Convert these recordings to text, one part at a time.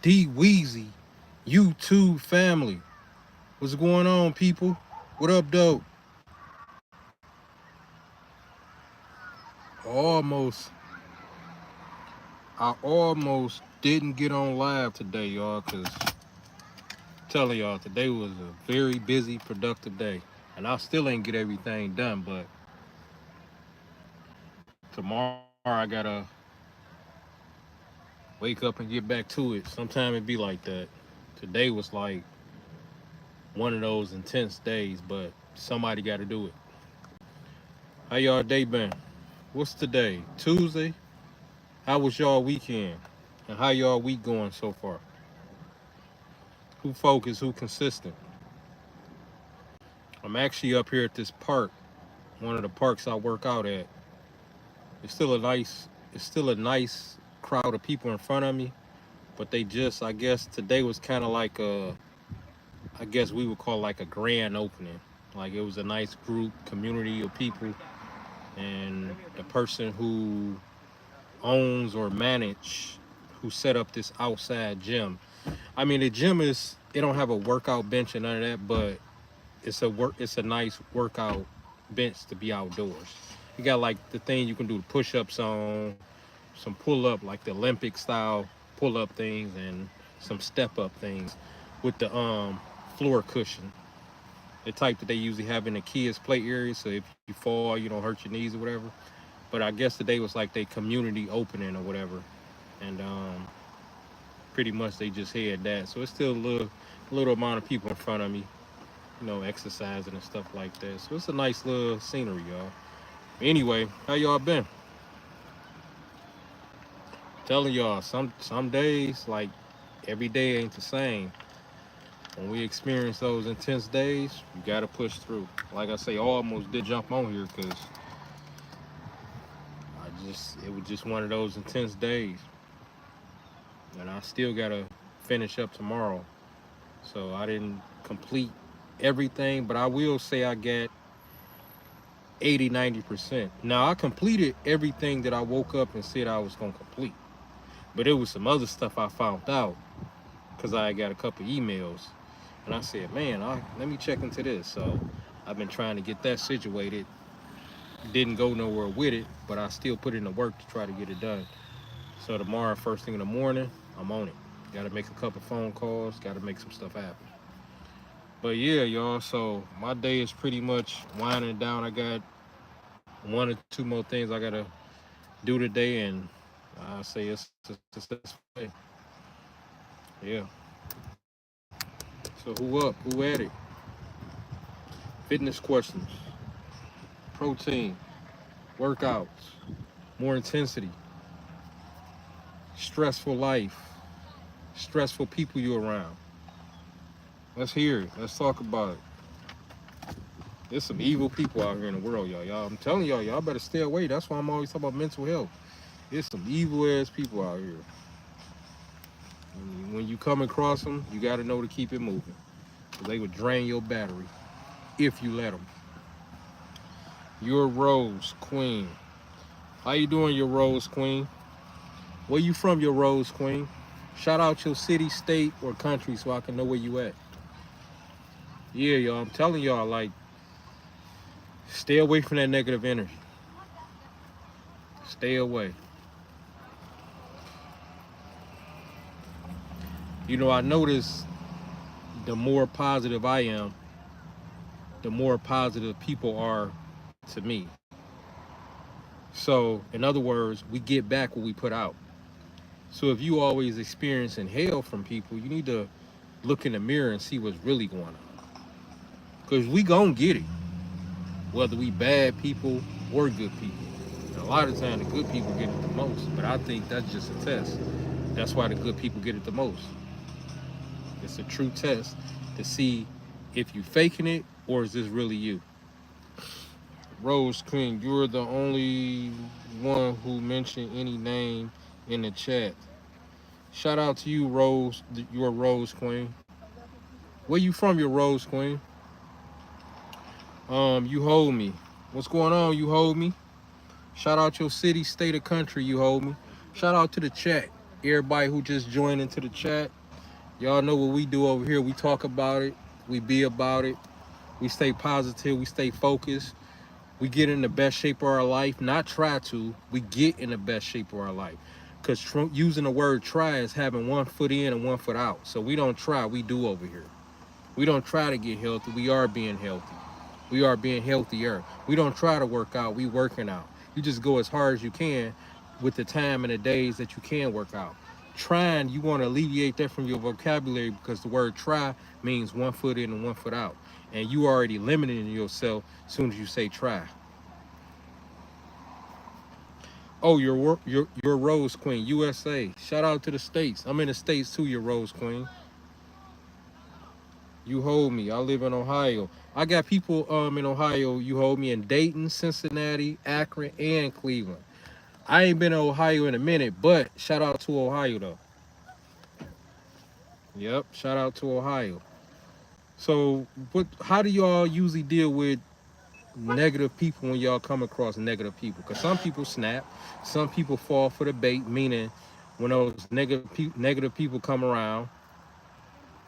D Weezy, YouTube family. What's going on, people? What up, though? Almost, I almost didn't get on live today, y'all, because telling y'all today was a very busy, productive day. And I still ain't get everything done, but tomorrow I gotta wake up and get back to it. Sometimes it be like that. Today was like one of those intense days, but somebody got to do it. How y'all day been? What's today? Tuesday? How was y'all weekend? And how y'all week going so far? Who focused? Who consistent? I'm actually up here at this park, one of the parks I work out at. It's still a nice crowd of people in front of me, but they just, I guess today was kind of like I guess we would call like a grand opening. Like it was a nice group, community of people, and the person who owns or manage, who set up this outside gym. I mean, the gym is, it don't have a workout bench and none of that, but it's a nice workout bench to be outdoors. You got like the thing you can do push-ups on, some pull-up like the Olympic style pull-up things, and some step-up things with the floor cushion, the type that they usually have in the kids play area, so if you fall you don't hurt your knees or whatever. But I guess today was like their community opening or whatever, and pretty much they just had that, so it's still a little amount of people in front of me, exercising and stuff like that. So it's a nice little scenery, y'all. Anyway, how y'all been? Telling y'all, some days, like every day ain't the same. When we experience those intense days, you gotta push through. Like I say, I almost did jump on here because it was just one of those intense days, and I still gotta finish up tomorrow. So I didn't complete everything, but I will say I got 80, 90%. Now I completed everything that I woke up and said I was gonna complete. But it was some other stuff I found out because I got a couple emails, and I said, "Man, let me check into this." So I've been trying to get that situated. Didn't go nowhere with it, but I still put in the work to try to get it done. So tomorrow, first thing in the morning, I'm on it. Got to make a couple phone calls. Got to make some stuff happen. But yeah, y'all. So my day is pretty much winding down. I got one or two more things I gotta do today, and I say it's a successful day. Yeah. So who up? Who at it? Fitness questions, protein, workouts, more intensity, stressful life, stressful people you around. Let's hear it. Let's talk about it. There's some evil people out here in the world, y'all. I'm telling y'all better stay away. That's why I'm always talking about mental health. There's some evil ass people out here. When you come across them, you got to know to keep it moving. Cause they would drain your battery if you let them. Your Rose Queen. How you doing, your Rose Queen? Where you from, your Rose Queen? Shout out your city, state, or country so I can know where you at. Yeah, y'all, I'm telling y'all, like, stay away from that negative energy. Stay away. I notice the more positive I am, the more positive people are to me. So, in other words, we get back what we put out. So if you always experiencing hell from people, you need to look in the mirror and see what's really going on. Because we gonna get it, whether we bad people or good people. And a lot of times the good people get it the most, but I think that's just a test. That's why the good people get it the most. It's a true test to see if you faking it or is this really you. Rose Queen, you're the only one who mentioned any name in the chat. Shout out to you, Rose. You're Rose Queen. Where you from, your Rose Queen? You hold me. What's going on, you hold me? Shout out your city, state, or country, you hold me. Shout out to the chat. everybody who just joined into the chat. Y'all know what we do over here. We talk about it. We be about it. We stay positive. We stay focused. We get in the best shape of our life. Not try to. We get in the best shape of our life. Because using the word try is having one foot in and one foot out. So we don't try. We do over here. We don't try to get healthy. We are being healthy. We are being healthier. We don't try to work out. We working out. You just go as hard as you can with the time and the days that you can work out. Trying, you want to alleviate that from your vocabulary because the word try means one foot in and one foot out. And you already limiting yourself as soon as you say try. Oh, you're Rose Queen, USA. Shout out to the States. I'm in the States too, your Rose Queen. You hold me. I live in Ohio. I got people in Ohio. You hold me in Dayton, Cincinnati, Akron, and Cleveland. I ain't been to Ohio in a minute, but shout out to Ohio though. Yep, shout out to Ohio. So, how do y'all usually deal with negative people when y'all come across negative people? Because some people snap, some people fall for the bait. Meaning, when those negative people come around,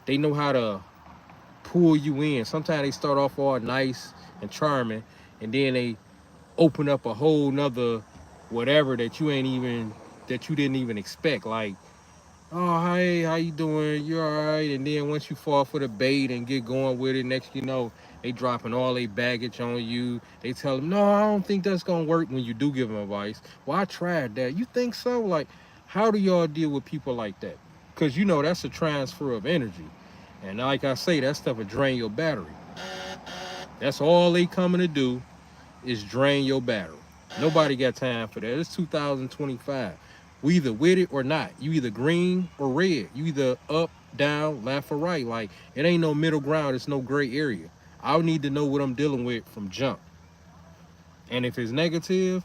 they know how to pull you in. Sometimes they start off all nice and charming, and then they open up a whole nother whatever that you didn't even expect. Like, oh, hey, how you doing? You all right? And then once you fall for the bait and get going with it, next you know, they dropping all their baggage on you. They tell them, no, I don't think that's gonna work. When you do give them advice, well, I tried that. You think so? Like, how do y'all deal with people like that? Because you know that's a transfer of energy. And like I say, that stuff will drain your battery. That's all they coming to do is drain your battery. Nobody got time for that. It's 2025. We either with it or not. You either green or red. You either up, down, left or right. Like, it ain't no middle ground. It's no gray area. I need to know what I'm dealing with from jump. And if it's negative,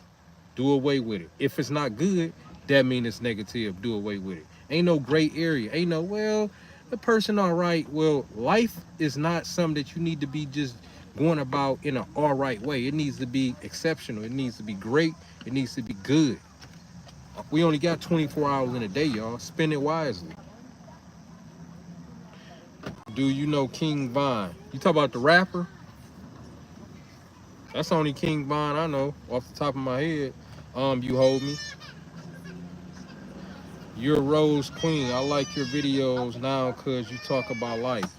do away with it. If it's not good, that means it's negative. Do away with it. Ain't no gray area. Ain't no, well, the person all right. Well, life is not something that you need to be just going about in an all right way. It needs to be exceptional. It needs to be great. It needs to be good. We only got 24 hours in a day, y'all. Spend it wisely. Do you know King Von? You talk about the rapper? That's the only King Von I know off the top of my head. You hold me. You're Rose Queen. I like your videos now because you talk about life.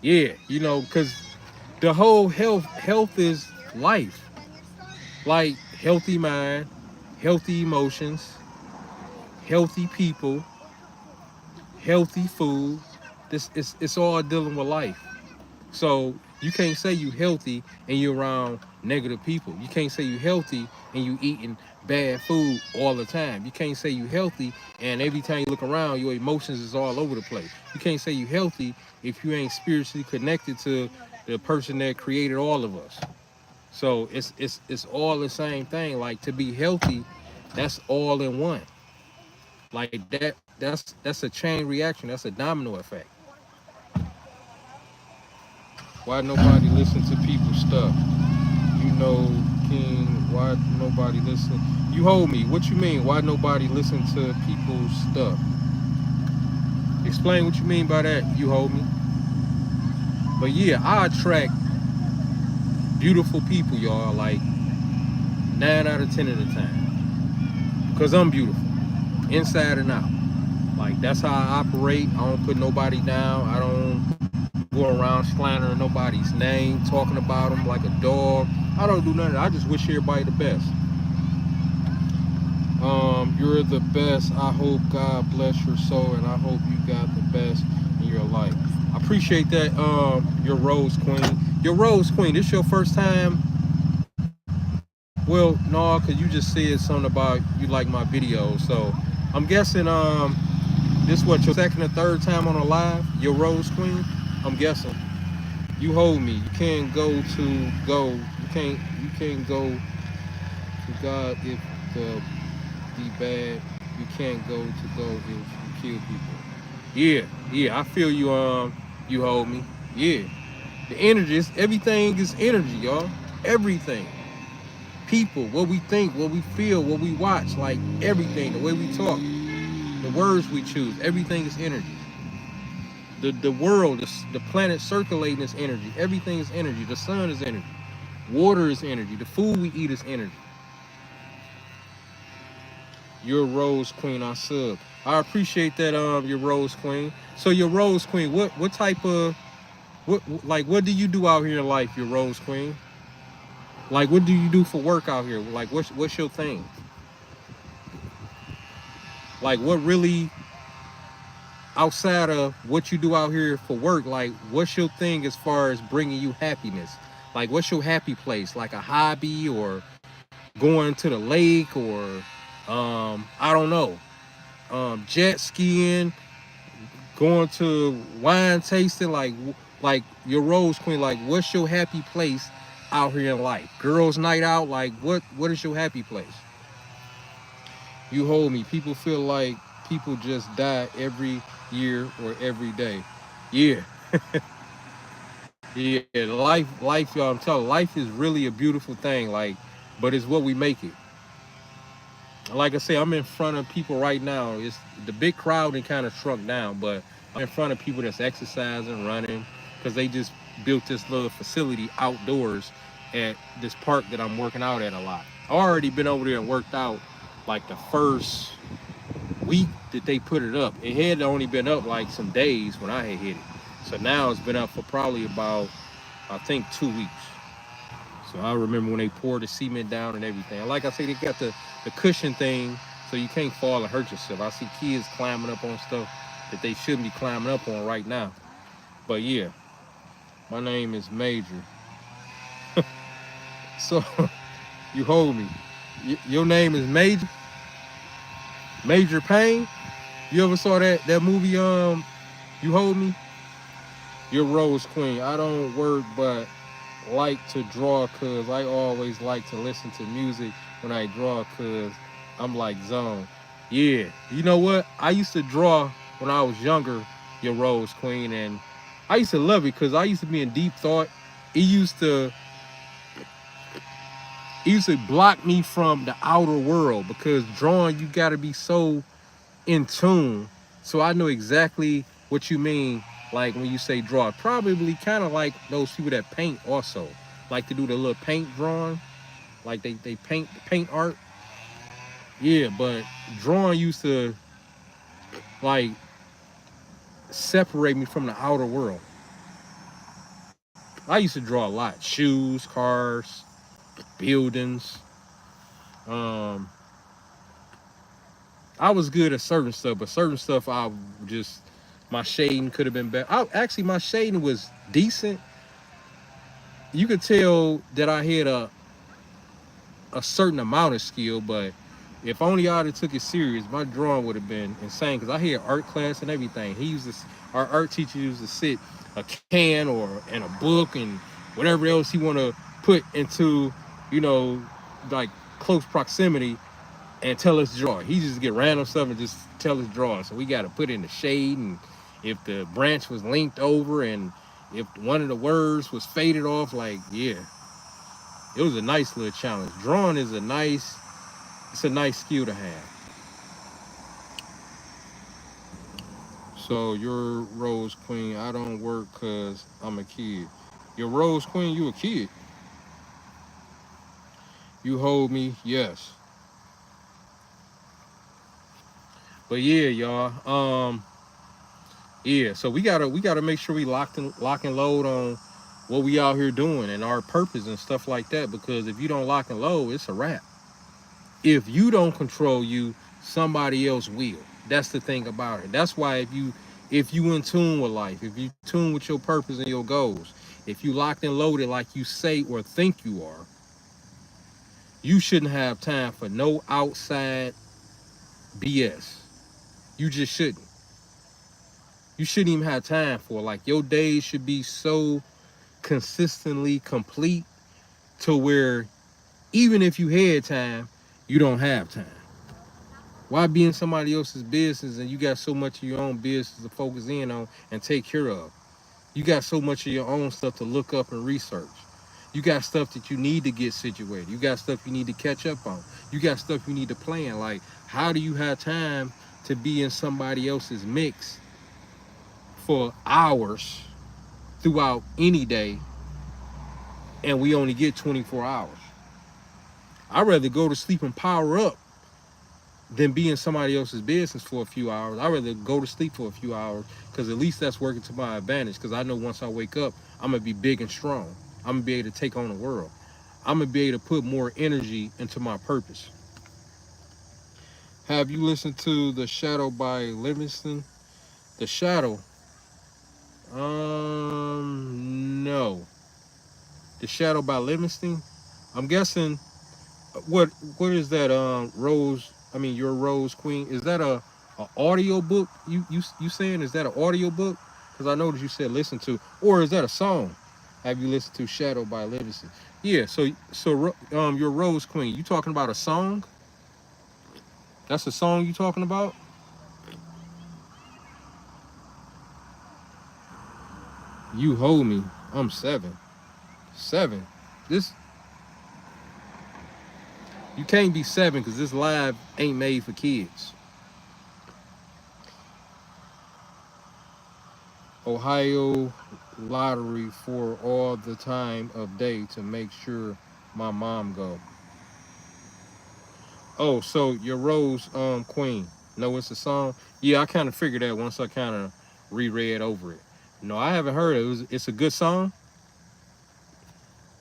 Yeah, you know, because the whole health is life. Like healthy mind, healthy emotions, healthy people, healthy food. It's all dealing with life. So you can't say you healthy and you're around negative people. You can't say you healthy and you eating bad food all the time. You can't say you healthy and every time you look around, your emotions is all over the place. You can't say you healthy if you ain't spiritually connected to the person that created all of us. So it's all the same thing. Like, to be healthy, that's all in one. Like that's a chain reaction. That's a domino effect. Why nobody listen to people's stuff? You know, King, why nobody listen? You hold me. What you mean? Why nobody listen to people's stuff? Explain what you mean by that. You hold me. But yeah, I attract beautiful people, y'all. Like 9 out of 10 of the time, because I'm beautiful, inside and out. Like, that's how I operate. I don't put nobody down. I don't go around slandering nobody's name, talking about them like a dog. I don't do nothing. I just wish everybody the best. You're the best. I hope God bless your soul, and I hope you got the best in your life. I appreciate that. Your Rose Queen. Your Rose Queen. This your first time? Well, no, cause you just said something about you like my videos. So I'm guessing this what your second or third time on a live? Your Rose Queen? I'm guessing. You hold me. You can't go to go. You can't go to God if the be bad. You can't go to go if you kill people. Yeah. I feel you. You hold me. Yeah. The energy is everything is energy, y'all. Everything. People, what we think, what we feel, what we watch, like everything, the way we talk. The words we choose, everything is energy. The world, the planet circulating is energy. Everything is energy. The sun is energy. Water is energy. The food we eat is energy. You're Rose Queen, I sub. I appreciate that, your Rose Queen. So your Rose Queen, what type of what do you do out here in life, your Rose Queen? Like what do you do for work out here? Like what's your thing? Like what really outside of what you do out here for work, like what's your thing as far as bringing you happiness? Like what's your happy place? Like a hobby or going to the lake or I don't know, jet skiing, going to wine tasting, like your Rose Queen, like what's your happy place out here in life? Girls night out, like what is your happy place? You hold me. People feel like people just die every year or every day. Yeah. Yeah, life, y'all, I'm telling you, life is really a beautiful thing, like, but it's what we make it. Like I say, I'm in front of people right now. It's the big crowd and kind of shrunk down, but I'm in front of people that's exercising, running, because they just built this little facility outdoors at this park that I'm working out at a lot. I already been over there and worked out like the first week that they put it up. It had only been up like some days when I had hit it. So now it's been up for probably about, I think, 2 weeks. So I remember when they poured the cement down and everything. And like I say, they got the cushion thing so you can't fall and hurt yourself. I see kids climbing up on stuff that they shouldn't be climbing up on right now. But yeah, my name is Major. So you hold me. Your name is Major? Major Payne? You ever saw that movie, You Hold Me? Your Rose Queen. I don't work, but like to draw because I always like to listen to music when I draw because I'm like zone. Yeah, you know what? I used to draw when I was younger, your Rose Queen, and I used to love it because I used to be in deep thought. It used to block me from the outer world because drawing you got to be so in tune. So I know exactly what you mean. Like when you say draw, probably kind of like those people that paint also, like to do the little paint drawing, like they paint art. Yeah, but drawing used to like separate me from the outer world. I used to draw a lot: shoes, cars, buildings. Um, I was good at certain stuff, but certain stuff I just my shading could have been better. Actually, my shading was decent. You could tell that I had a certain amount of skill, but if only I'd have took it serious, my drawing would have been insane. Because I had art class and everything. Our art teacher used to sit a can or in a book and whatever else he want to put into, you know, like close proximity and tell us to draw. He just get random stuff and just tell us draw. So we got to put in the shade, and if the branch was linked over and if one of the words was faded off, like, yeah, it was a nice little challenge. Drawing is it's a nice skill to have. So your Rose Queen, I don't work cause I'm a kid. Your Rose Queen, you a kid. You hold me, yes. But yeah, y'all. Yeah, so we gotta make sure we lock and load on what we out here doing and our purpose and stuff like that. Because if you don't lock and load, it's a wrap. If you don't control you, somebody else will. That's the thing about it. That's why if you in tune with life, if you tune with your purpose and your goals, if you locked and loaded like you say or think you are, you shouldn't have time for no outside BS. You just shouldn't. You shouldn't even have time for it. Like your days should be so consistently complete to where even if you had time, you don't have time. Why be in somebody else's business and you got so much of your own business to focus in on and take care of? You got so much of your own stuff to look up and research. You got stuff that you need to get situated. You got stuff you need to catch up on. You got stuff you need to plan. Like, how do you have time to be in somebody else's mix for hours throughout any day, and we only get 24 hours. I'd rather go to sleep and power up than be in somebody else's business for a few hours. I'd rather go to sleep for a few hours, because at least that's working to my advantage, because I know once I wake up, I'm going to be big and strong. I'm going to be able to take on the world. I'm going to be able to put more energy into my purpose. Have you listened to The Shadow by Livingston? The Shadow? No. The Shadow by Livingston? I'm guessing, what is that, Rose, Your Rose Queen? Is that a audio book? You saying, is that an audio book? Because I noticed you said listen to, or is that a song? Have you listened to Shadow by Livingston? Yeah, so Your Rose Queen, you talking about a song? That's a song you talking about? You Hold Me. I'm 7. 7. This, you can't be 7 because this live ain't made for kids. Ohio lottery for all the time of day to make sure my mom go. Oh, so Your Rose Queen. No, it's a song. Yeah, I kind of figured that once I kind of reread over it. No, I haven't heard it. It's a good song.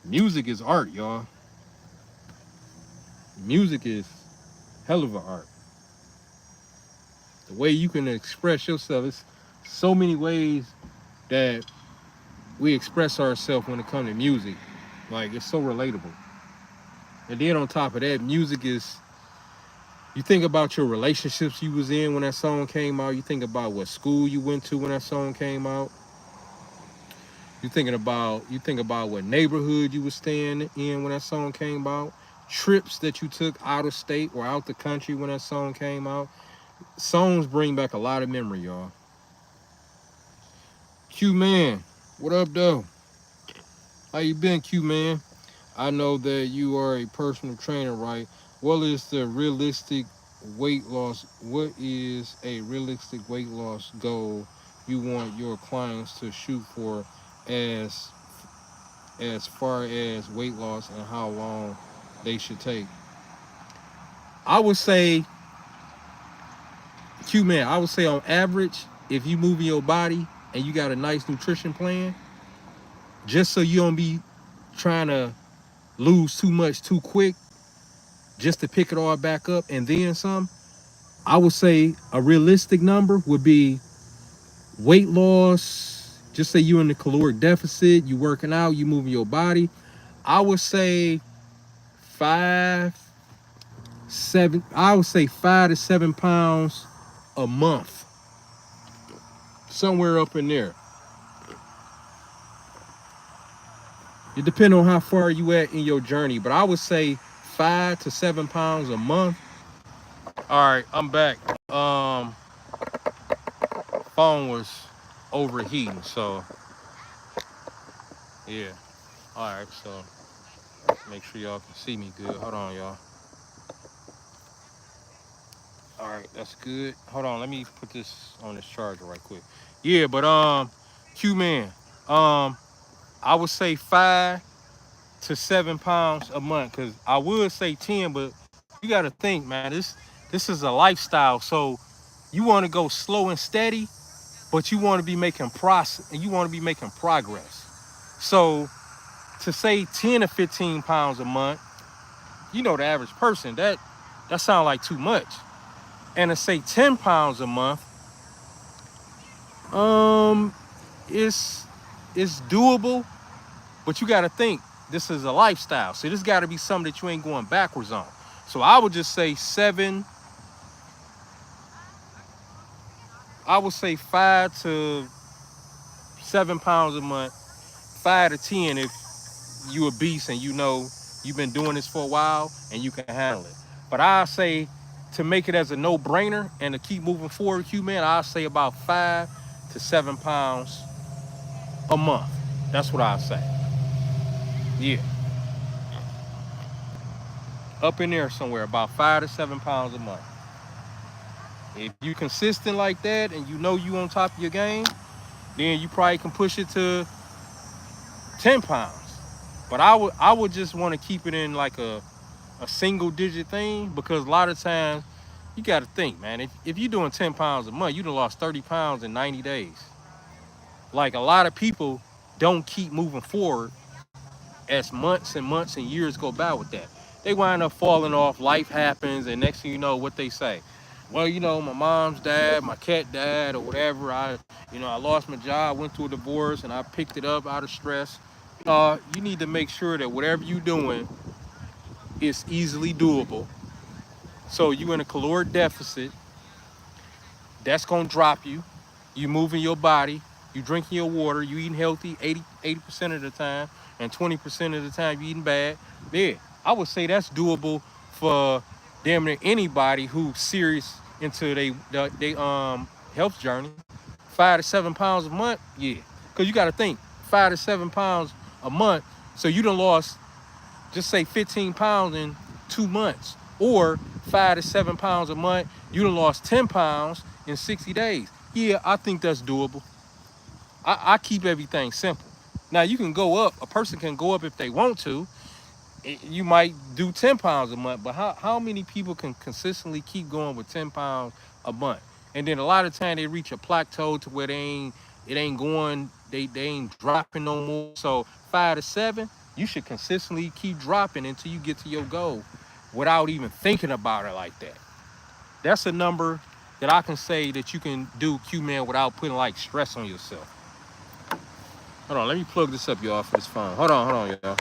Music is art, y'all. Music is hell of an art. The way you can express yourself, it's so many ways that we express ourselves when it comes to music. Like, it's so relatable. And then on top of that, music is, you think about your relationships you was in when that song came out. You think about what school you went to when that song came out. You think about what neighborhood you was staying in when that song came out. Trips that you took out of state or out the country when that song came out. Songs bring back a lot of memory, y'all. Q Man, what up, though? How you been, Q Man? I know that you are a personal trainer, right? What is the realistic weight loss? What is a realistic weight loss goal you want your clients to shoot for, as far as weight loss, and how long they should take? I would say, Q Man, I would say on average, if you moving your body and you got a nice nutrition plan, just so you don't be trying to lose too much too quick, just to pick it all back up and then some, I would say a realistic number would be weight loss. Just say you're in the caloric deficit, you working out, you moving your body. I would say 5 to 7 pounds a month, somewhere up in there. It depends on how far you at in your journey, but I would say 5 to 7 pounds a month. All right, I'm back. Phone was overheating, so yeah. All right, so make sure y'all can see me good. Hold on, y'all. All right, that's good. Hold on, let me put this on this charger right quick. Yeah, but Q Man, I would say 5 to 7 pounds a month, because I would say 10, but you got to think, man, this is a lifestyle. So you want to go slow and steady, but you want to be making progress. So to say 10 to 15 pounds a month, the average person, that sounds like too much. And to say 10 pounds a month, it's doable, but you got to think, this is a lifestyle. So this got to be something that you ain't going backwards on. So I would just say 5 to 7 pounds a month, 5 to 10 if you a beast and you've been doing this for a while and you can handle it. But I say, to make it as a no-brainer and to keep moving forward, Q Man, I'll say about 5 to 7 pounds a month. That's what I say. Yeah. Up in there somewhere, about 5 to 7 pounds a month. If you consistent like that and you know you on top of your game, then you probably can push it to 10 pounds. But I would just want to keep it in like a single digit thing, because a lot of times you got to think, man, if you're doing 10 pounds a month, you done lost 30 pounds in 90 days. Like, a lot of people don't keep moving forward as months and years go by with that. They wind up falling off, life happens, and next thing you know, what they say. Well, my mom's died, my cat died, or whatever. I lost my job, went through a divorce, and I picked it up out of stress. You need to make sure that whatever you're doing is easily doable. So you in a caloric deficit, that's gonna drop you. You moving your body, you drinking your water, you eating healthy 80% of the time, and 20% of the time you eating bad. Yeah, I would say that's doable for damn near anybody who's serious into they health journey. 5 to 7 pounds a month, yeah. Cause you gotta think, 5 to 7 pounds a month. So you done lost, just say 15 pounds in 2 months, or 5 to 7 pounds a month, you done lost 10 pounds in 60 days. Yeah, I think that's doable. I keep everything simple. Now, you can go up, a person can go up if they want to. You might do 10 pounds a month, but how many people can consistently keep going with 10 pounds a month? And then a lot of time they reach a plateau to where it ain't going, they ain't dropping no more. So 5 to 7, you should consistently keep dropping until you get to your goal without even thinking about it like that. That's a number that I can say that you can do, Q-Man, without putting like stress on yourself. Hold on, let me plug this up, y'all, for this phone. Hold on, y'all.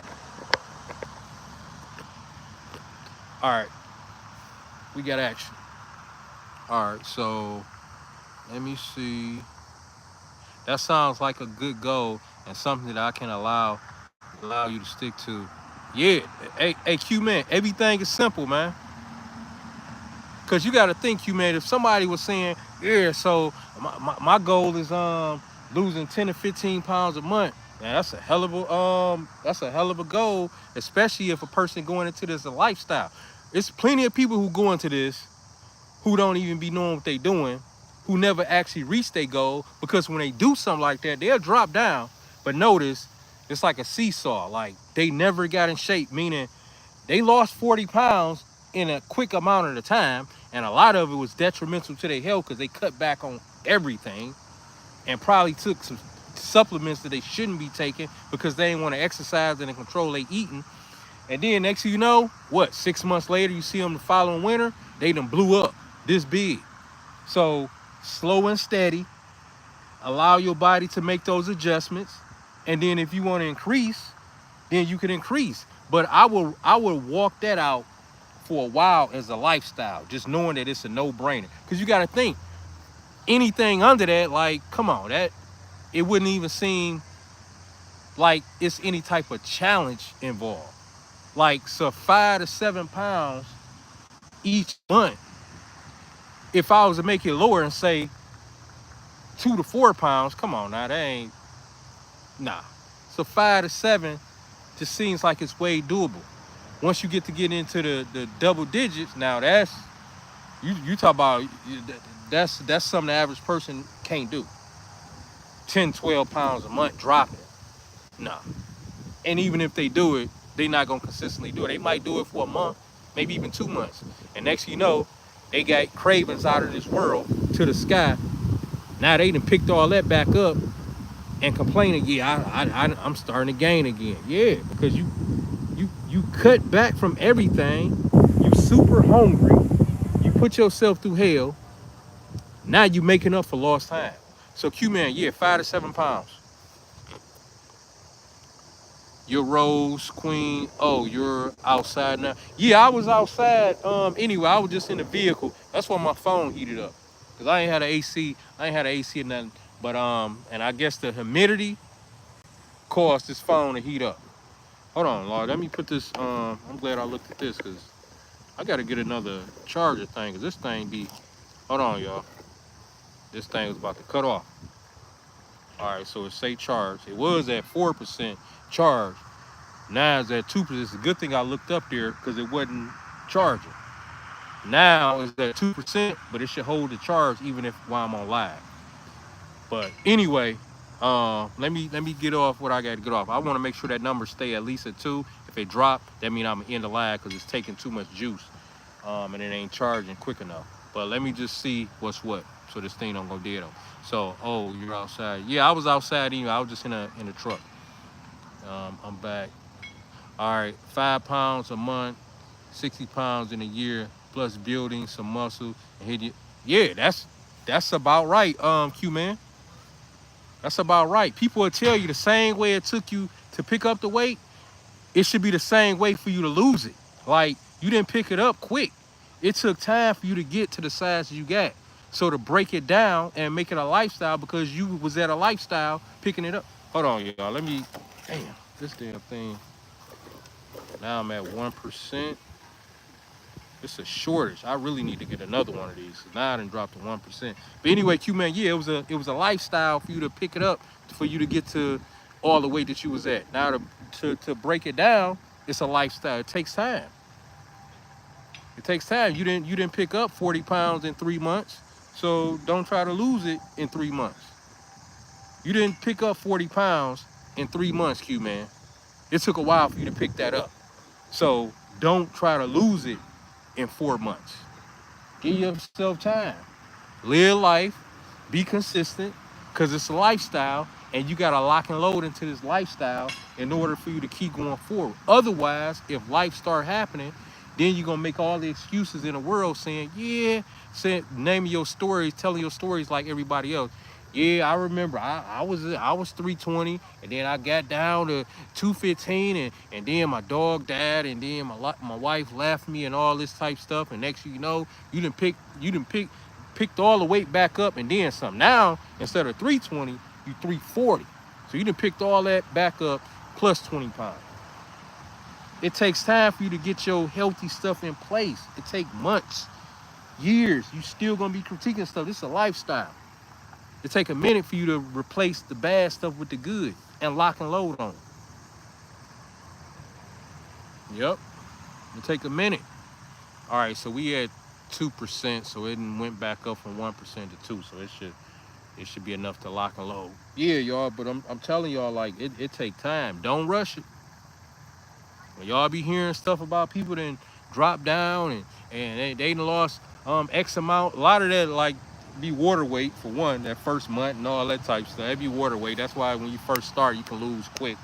All right, we got action. All right, so let me see. That sounds like a good goal and something that I can allow you to stick to. Yeah, hey, Q-Man, everything is simple, man. Cause you got to think, Q-Man, if somebody was saying, yeah, so my goal is losing 10 to 15 pounds a month. Man, that's a hell of a goal, especially if a person going into this a lifestyle. It's plenty of people who go into this who don't even be knowing what they doing, who never actually reach their goal, because when they do something like that, they'll drop down. But notice, it's like a seesaw. Like, they never got in shape, meaning they lost 40 pounds in a quick amount of the time, and a lot of it was detrimental to their health because they cut back on everything and probably took some supplements that they shouldn't be taking because they didn't want to exercise and control their eating. And then next thing you know, 6 months later, you see them the following winter, they done blew up this big. So slow and steady, allow your body to make those adjustments. And then if you want to increase, then you can increase. But I would walk that out for a while as a lifestyle, just knowing that it's a no-brainer. Because you got to think, anything under that, like, come on, that it wouldn't even seem like it's any type of challenge involved. Like, so 5 to 7 pounds each month. If I was to make it lower and say 2 to 4 pounds, come on now, that ain't, nah. So 5 to 7 just seems like it's way doable. Once you get into the double digits, now that's, you talk about, that's something the average person can't do. 10, 12 pounds a month dropping. Nah. And even if they do it, they're not gonna consistently do it. They might do it for a month, maybe even 2 months. And next thing you know, they got cravings out of this world to the sky. Now they done picked all that back up and complaining, yeah, I'm starting to gain again. Yeah, because you cut back from everything. You super hungry. You put yourself through hell. Now you making up for lost time. So Q-Man, yeah, 5 to 7 pounds. You're Rose Queen. Oh, you're outside now. Yeah, I was outside. Anyway, I was just in the vehicle. That's why my phone heated up. Cause I ain't had an AC. I ain't had an AC or nothing. But and I guess the humidity caused this phone to heat up. Hold on, Lord. Let me put this. I'm glad I looked at this because I gotta get another charger thing. Cause this thing be. Hold on, y'all. This thing was about to cut off. All right, so it say charge. It was at 4% charge. Now it's at 2%. It's a good thing I looked up there because it wasn't charging. Now it's at 2%, but it should hold the charge even if while I'm on live. But anyway, let me get off what I got to get off. I want to make sure that number stay at least at 2. If it drop, that means I'm in the lag because it's taking too much juice, and it ain't charging quick enough. But let me just see what's what, so this thing don't go dead on. So, oh, you're outside. Yeah, I was outside. Even I was just in the truck. I'm back. All right, 5 pounds a month, 60 pounds in a year, plus building some muscle and hit you. Yeah, that's about right, Q man. That's about right. People will tell you the same way it took you to pick up the weight, it should be the same way for you to lose it. Like, you didn't pick it up quick. It took time for you to get to the size you got. So to break it down and make it a lifestyle because you was at a lifestyle picking it up. Hold on, y'all. Let me, damn, this damn thing. Now I'm at 1%. It's a shortage. I really need to get another one of these. Now I done dropped to 1%. But anyway, Q man, yeah, it was a lifestyle for you to pick it up, for you to get to all the weight that you was at. Now to break it down, it's a lifestyle. It takes time. It takes time. You didn't pick up 40 pounds in 3 months, so don't try to lose it in 3 months. You didn't pick up 40 pounds in 3 months, Q man. It took a while for you to pick that up. So don't try to lose it in 4 months. Give yourself time. Live life, be consistent, because it's a lifestyle, and you got to lock and load into this lifestyle in order for you to keep going forward. Otherwise, if life start happening, then you're going to make all the excuses in the world saying, yeah, naming your stories, telling your stories like everybody else. Yeah, I remember I was 320, and then I got down to 215, and then my dog died, and then my wife left me and all this type stuff, and next thing you know, you didn't picked all the weight back up and then some. Now, instead of 320, you 340. So you done picked all that back up plus 20 pounds. It takes time for you to get your healthy stuff in place. It takes months, years. You still gonna be critiquing stuff. This is a lifestyle. It take a minute for you to replace the bad stuff with the good and lock and load on it. Yep, it take a minute. All right, so we at 2%, so it went back up from 1% to 2, so it should be enough to lock and load. Yeah, y'all, but I'm telling y'all, like, it take time. Don't rush it. When y'all be hearing stuff about people that drop down and they done lost X amount, a lot of that like be water weight for one, that first month and all that type stuff. It be water weight. That's why when you first start, you can lose quick.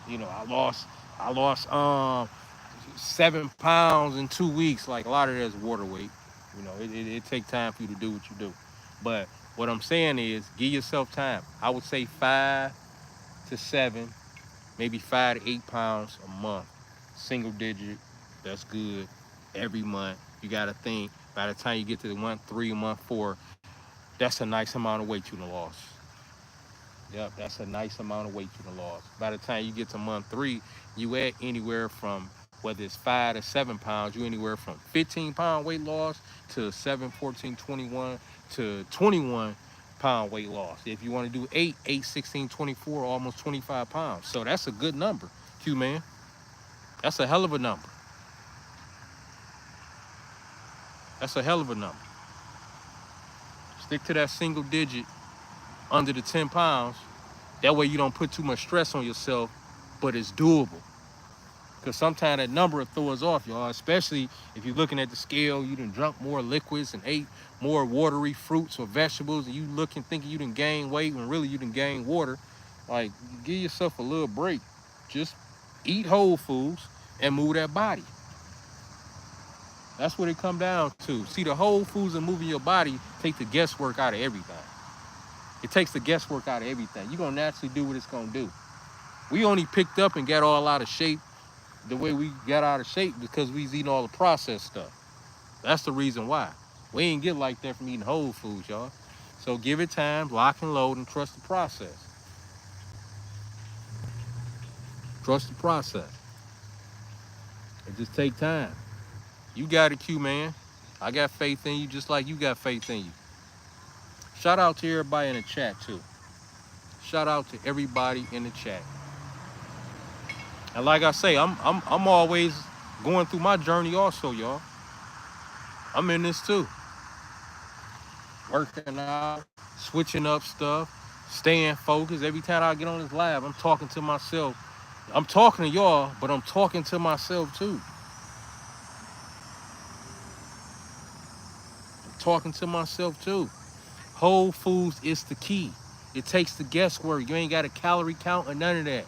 You know, I lost 7 pounds in 2 weeks. Like, a lot of that's water weight. You know, it take time for you to do what you do. But what I'm saying is, give yourself time. I would say 5 to 7, maybe 5 to 8 pounds a month. Single digit, that's good. Every month, you got to think, by the time you get to the month 3, month 4, that's a nice amount of weight you done lost. Yep, that's a nice amount of weight you done lost. By the time you get to month 3, you at anywhere from, whether it's 5 to 7 pounds, you anywhere from 15-pound weight loss to 7, 14, 21 to 21-pound weight loss. If you want to do 8, 16, 24, almost 25 pounds. So that's a good number, Q man. That's a hell of a number. That's a hell of a number. Stick to that single digit under the 10 pounds. That way you don't put too much stress on yourself, but it's doable. Because sometimes that number will throw us off, y'all. Especially if you're looking at the scale, you done drunk more liquids and ate more watery fruits or vegetables, and you looking thinking you done gain weight when really you done gain water. Like, give yourself a little break. Just eat whole foods and move that body. That's what it come down to. See, the whole foods and moving your body take the guesswork out of everything. It takes the guesswork out of everything. You're going to naturally do what it's going to do. We only picked up and got all out of shape the way we got out of shape because we was eating all the processed stuff. That's the reason why. We ain't get like that from eating whole foods, y'all. So give it time, lock and load, and trust the process. Trust the process. It just take time. You got it, Q man. I got faith in you just like you got faith in you. Shout out to everybody in the chat too. Shout out to everybody in the chat. And like I say, I'm always going through my journey also, y'all. I'm in this too. Working out, switching up stuff, staying focused. Every time I get on this live, I'm talking to myself. I'm talking to y'all, but I'm talking to myself too. I'm talking to myself too. Whole foods is the key. It takes the guesswork. You ain't got a calorie count or none of that.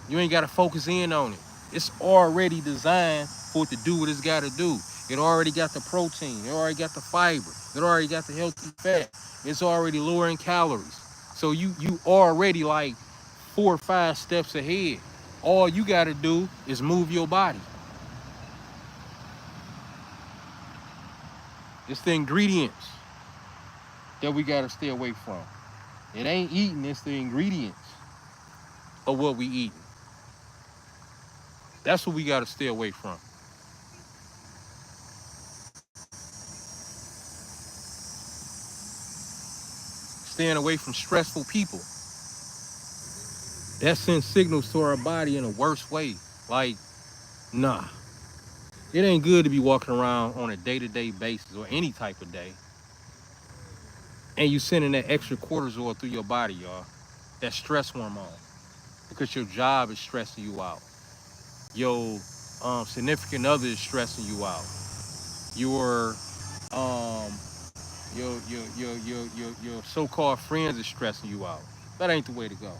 You ain't got to focus in on it. It's already designed for it to do what it's got to do. It already got the protein. It already got the fiber. It already got the healthy fat. It's already lowering calories. So you already like 4 or 5 steps ahead. All you got to do is move your body. It's the ingredients that we got to stay away from. It ain't eating, it's the ingredients of what we eating. That's what we got to stay away from. Staying away from stressful people. That sends signals to our body in a worse way. Like, nah. It ain't good to be walking around on a day-to-day basis or any type of day. And you sending that extra cortisol through your body, y'all. That stress hormone. Because your job is stressing you out. Your significant other is stressing you out. Your um your so-called friends is stressing you out. That ain't the way to go.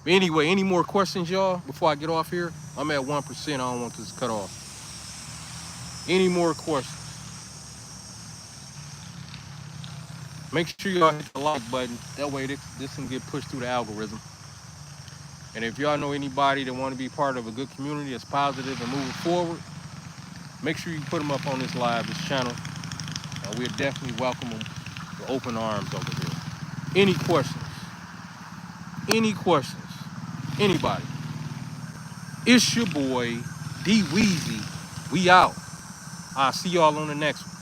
But anyway, any more questions, y'all, before I get off here? I'm at 1%. I don't want this cut off. Any more questions? Make sure y'all hit the like button. That way this can get pushed through the algorithm. And if y'all know anybody that want to be part of a good community that's positive and moving forward, make sure you put them up on this channel. And we'll definitely welcome them with open arms over here. Any questions? Any questions? Anybody? It's your boy, D Weezy. We out. I'll see y'all on the next one.